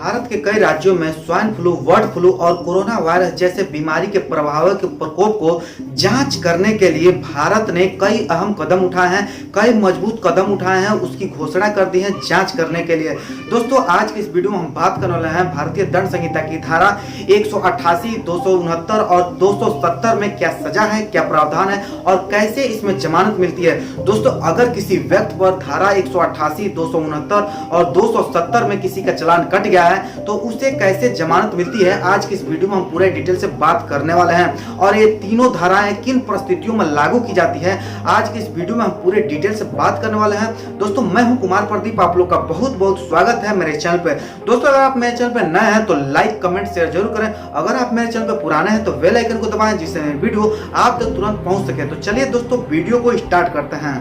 भारत के कई राज्यों में स्वाइन फ्लू, बर्ड फ्लू और कोरोना वायरस जैसे बीमारी के प्रभाव के प्रकोप को जांच करने के लिए भारत ने कई अहम कदम उठाए हैं, कई मजबूत कदम उठाए हैं, उसकी घोषणा कर दी है जांच करने के लिए। दोस्तों, आज की इस वीडियो में हम बात करने वाले हैं भारतीय दंड संहिता की धारा 188, 269 और 270 में क्या सजा है, क्या प्रावधान है और कैसे इसमें जमानत मिलती है। दोस्तों, अगर किसी व्यक्ति पर धारा 188, 269 और 270 में किसी का चालान कट गया है तो उसे कैसे जमानत मिलती है, आज की इस वीडियो में हम पूरे डिटेल से बात करने वाले हैं। और ये तीनों धाराएं किन परिस्थितियों में लागू की जाती है, आज की इस वीडियो में हम पूरे डिटेल से बात करने वाले हैं। दोस्तों, मैं हूं कुमार प्रदीप, आप लोग का बहुत बहुत स्वागत है मेरे चैनल पे। दोस्तों, अगर आप मेरे चैनल पे नए हैं तो लाइक, कमेंट, शेयर जरूर करें। अगर आप मेरे चैनल पे पुराने हैं तो बेल आइकन को दबाएं जिससे मेरी वीडियो आप तक तुरंत पहुंच सके। तो चलिए दोस्तों, वीडियो को स्टार्ट करते हैं।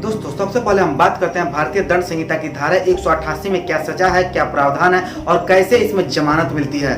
दोस्तों, सबसे पहले हम बात करते हैं भारतीय दंड संहिता की धारा 188 में क्या सजा है, क्या प्रावधान है और कैसे इसमें जमानत मिलती है।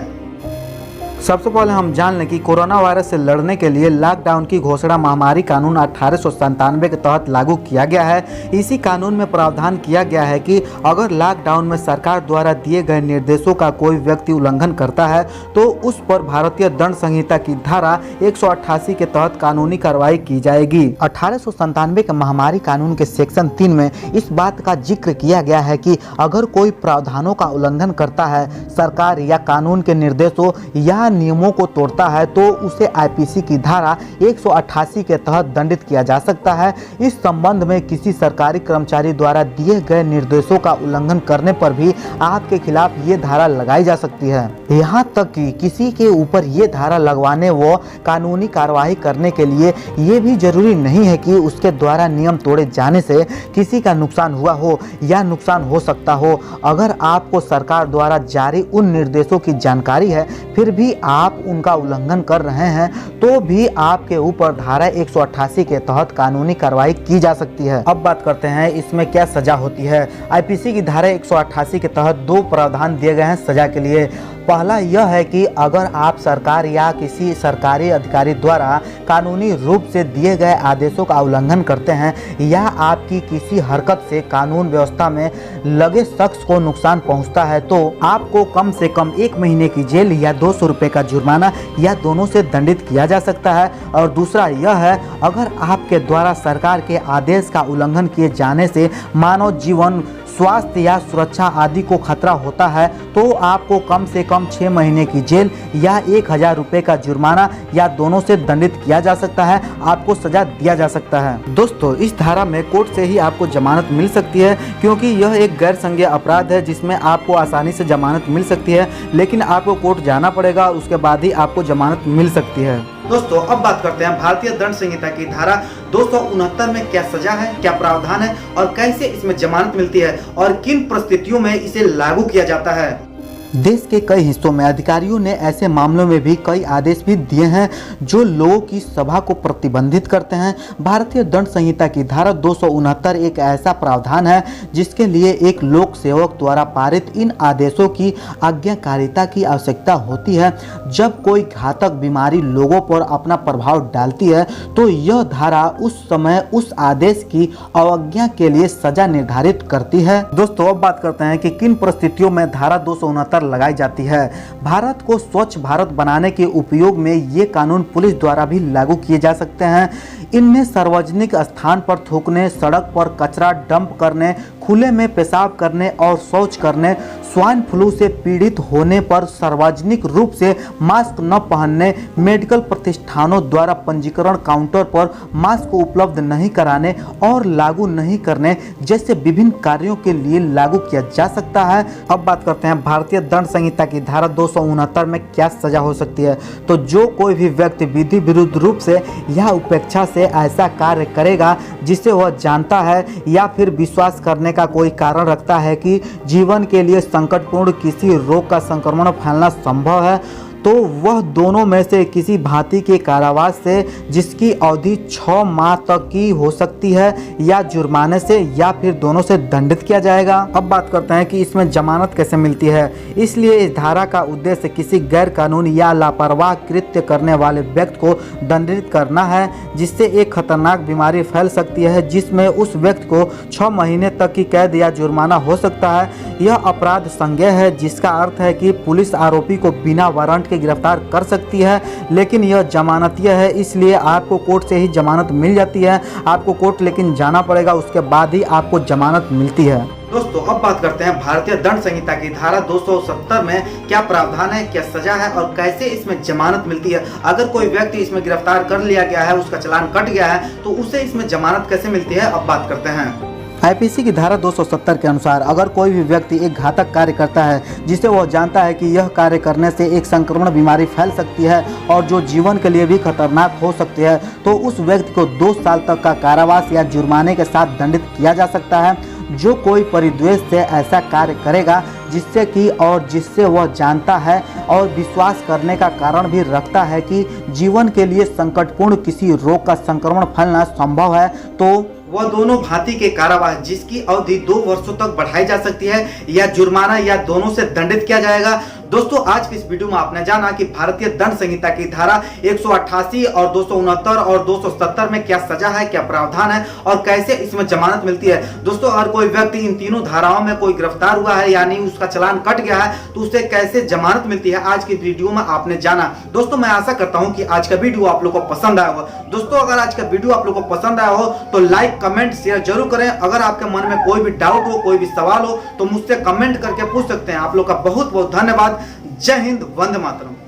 सबसे पहले हम जान लें कि कोरोना वायरस से लड़ने के लिए लॉकडाउन की घोषणा महामारी कानून 1897 के तहत लागू किया गया है। इसी कानून में प्रावधान किया गया है कि अगर लॉकडाउन में सरकार द्वारा दिए गए निर्देशों का कोई व्यक्ति उल्लंघन करता है तो उस पर भारतीय दंड संहिता की धारा 188 के तहत कानूनी कार्रवाई की जाएगी। 1897 के महामारी कानून के सेक्शन 3 में इस बात का जिक्र किया गया है कि अगर कोई प्रावधानों का उल्लंघन करता है, सरकार या कानून के निर्देशों या नियमों को तोड़ता है तो उसे आईपीसी की धारा 188 के तहत दंडित किया जा सकता है। इस संबंध में किसी सरकारी कर्मचारी द्वारा दिए गए निर्देशों का उल्लंघन करने पर भी आपके खिलाफ ये धारा लगाई जा सकती है। यहाँ तक कि किसी के ऊपर ये धारा लगवाने व कानूनी कार्यवाही करने के लिए ये भी जरूरी नहीं है कि उसके द्वारा नियम तोड़े जाने से किसी का नुकसान हुआ हो या नुकसान हो सकता हो। अगर आपको सरकार द्वारा जारी उन निर्देशों की जानकारी है फिर भी आप उनका उल्लंघन कर रहे हैं तो भी आपके ऊपर धारा 188 के तहत कानूनी कार्रवाई की जा सकती है। अब बात करते हैं इसमें क्या सजा होती है। आईपीसी की धारा 188 के तहत दो प्रावधान दिए गए हैं सजा के लिए। पहला यह है कि अगर आप सरकार या किसी सरकारी अधिकारी द्वारा कानूनी रूप से दिए गए आदेशों का उल्लंघन करते हैं या आपकी किसी हरकत से कानून व्यवस्था में लगे शख्स को नुकसान पहुंचता है तो आपको कम से कम 1 महीने की जेल या 200 रुपये का जुर्माना या दोनों से दंडित किया जा सकता है। और दूसरा यह है, अगर आपके द्वारा सरकार के आदेश का उल्लंघन किए जाने से मानव जीवन, स्वास्थ्य या सुरक्षा आदि को खतरा होता है तो आपको कम से कम 6 महीने की जेल या 1000 रुपये का जुर्माना या दोनों से दंडित किया जा सकता है, आपको सजा दिया जा सकता है। दोस्तों, इस धारा में कोर्ट से ही आपको जमानत मिल सकती है क्योंकि यह एक गैर संज्ञेय अपराध है जिसमें आपको आसानी से जमानत मिल सकती है, लेकिन आपको कोर्ट जाना पड़ेगा, उसके बाद ही आपको जमानत मिल सकती है। दोस्तों, अब बात करते हैं भारतीय दंड संहिता की धारा 269 में क्या सजा है, क्या प्रावधान है और कैसे इसमें जमानत मिलती है और किन परिस्थितियों में इसे लागू किया जाता है। देश के कई हिस्सों में अधिकारियों ने ऐसे मामलों में भी कई आदेश भी दिए हैं जो लोगों की सभा को प्रतिबंधित करते हैं। भारतीय दंड संहिता की धारा 269 एक ऐसा प्रावधान है जिसके लिए एक लोक सेवक द्वारा पारित इन आदेशों की आज्ञाकारिता की आवश्यकता होती है। जब कोई घातक बीमारी लोगों पर अपना प्रभाव डालती है तो यह धारा उस समय उस आदेश की अवज्ञा के लिए सजा निर्धारित करती है। दोस्तों, अब बात करते हैं कि किन परिस्थितियों में धारा 269 लगाई जाती है। भारत को स्वच्छ भारत बनाने के उपयोग में ये कानून पुलिस द्वारा भी लागू किए जा सकते हैं। इनमें सार्वजनिक स्थान पर थूकने, सड़क पर कचरा डंप करने, खुले में पेशाब करने और शौच करने, स्वाइन फ्लू से पीड़ित होने पर सार्वजनिक रूप से मास्क न पहनने, मेडिकल प्रतिष्ठानों द्वारा पंजीकरण काउंटर पर मास्क उपलब्ध नहीं कराने और लागू नहीं करने जैसे विभिन्न कार्यों के लिए लागू किया जा सकता है। अब बात करते हैं भारतीय दंड संहिता की धारा 269 में क्या सजा हो सकती है। तो जो कोई भी व्यक्ति विधि विरुद्ध रूप से या उपेक्षा से ऐसा कार्य करेगा जिसे वह जानता है या फिर विश्वास करने का कोई कारण रखता है कि जीवन के लिए संकटपूर्ण किसी रोग का संक्रमण फैलना संभव है तो वह दोनों में से किसी भांति के कारावास से जिसकी अवधि 6 माह तक की हो सकती है या जुर्माने से या फिर दोनों से दंडित किया जाएगा। अब बात करते हैं कि इसमें जमानत कैसे मिलती है। इसलिए इस धारा का उद्देश्य किसी गैर कानूनी या लापरवाह कृत्य करने वाले व्यक्ति को दंडित करना है जिससे एक खतरनाक बीमारी फैल सकती है जिसमें उस व्यक्ति को 6 महीने तक की कैद या जुर्माना हो सकता है। यह अपराध संज्ञेय है जिसका अर्थ है कि पुलिस आरोपी को बिना वारंट के गिरफ्तार कर सकती है, लेकिन यह जमानतीय है इसलिए आपको कोर्ट से ही जमानत मिल जाती है। आपको कोर्ट लेकिन जाना पड़ेगा, उसके बाद ही आपको जमानत मिलती है। दोस्तों अब बात करते हैं भारतीय दंड संहिता की धारा 270 में क्या प्रावधान है, क्या सजा है और कैसे इसमें जमानत मिलती है। अगर कोई व्यक्ति इसमें गिरफ्तार कर लिया गया है, उसका चालान कट गया है, तो उसे इसमें जमानत कैसे मिलती है, अब बात करते हैं। आईपीसी की धारा 270 के अनुसार अगर कोई भी व्यक्ति एक घातक कार्य करता है जिसे वह जानता है कि यह कार्य करने से एक संक्रमण बीमारी फैल सकती है और जो जीवन के लिए भी खतरनाक हो सकती है, तो उस व्यक्ति को 2 साल तक का कारावास या जुर्माने के साथ दंडित किया जा सकता है। जो कोई परिद्वेष से ऐसा कार्य करेगा जिससे वह जानता है और विश्वास करने का कारण भी रखता है कि जीवन के लिए संकटपूर्ण किसी रोग का संक्रमण फैलना संभव है, तो वह दोनों भांति के कारावास जिसकी अवधि 2 वर्षों तक बढ़ाई जा सकती है या जुर्माना या दोनों से दंडित किया जाएगा। दोस्तों आज की इस वीडियो में आपने जाना कि भारतीय दंड संहिता की धारा 188 और 269 और 270 में क्या सजा है, क्या प्रावधान है और कैसे इसमें जमानत मिलती है। दोस्तों अगर कोई व्यक्ति इन तीनों धाराओं में कोई गिरफ्तार हुआ है यानी उसका चालान कट गया है, तो उसे कैसे जमानत मिलती है, आज की वीडियो में आपने जाना। दोस्तों मैं आशा करता हूं कि आज का वीडियो आप लोग को पसंद आया होगा। दोस्तों अगर आज का वीडियो आप लोग को पसंद आया हो तो लाइक कमेंट शेयर जरूर करें। अगर आपके मन में कोई भी डाउट हो, कोई भी सवाल हो तो मुझसे कमेंट करके पूछ सकते हैं। आप लोग का बहुत बहुत धन्यवाद। जय हिंद, वंदे मातरम।